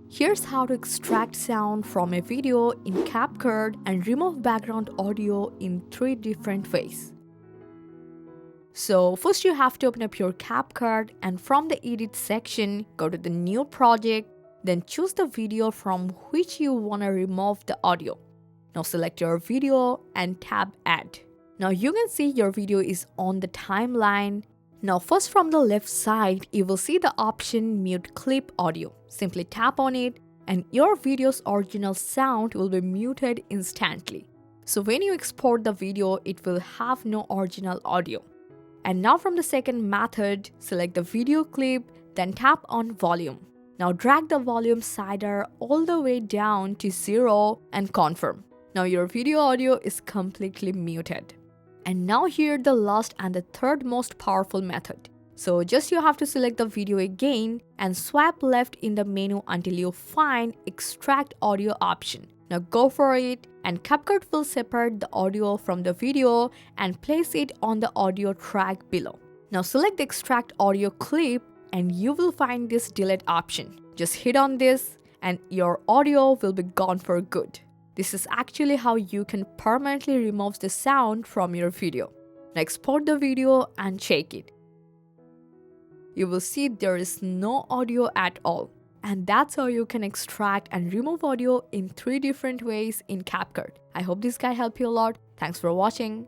Here's how to extract sound from a video in CapCut and remove background audio in 3 different ways. So first you have to open up your CapCut and from the edit section, go to the new project, then choose the video from which you want to remove the audio. Now select your video and tap add. Now you can see your video is on the timeline. Now first from the left side, you will see the option mute clip audio. Simply tap on it and your video's original sound will be muted instantly. So when you export the video, it will have no original audio. And now from the second method, select the video clip, then tap on volume. Now drag the volume slider all the way down to 0 and confirm. Now your video audio is completely muted. And now here the last and the third most powerful method. So just you have to select the video again and swipe left in the menu until you find extract audio option. Now go for it and CapCut will separate the audio from the video and place it on the audio track below. Now select the extract audio clip and you will find this delete option. Just hit on this and your audio will be gone for good. This is actually how you can permanently remove the sound from your video. Now export the video and check it. You will see there is no audio at all. And that's how you can extract and remove audio in 3 different ways in CapCut. I hope this guide helped you a lot. Thanks for watching.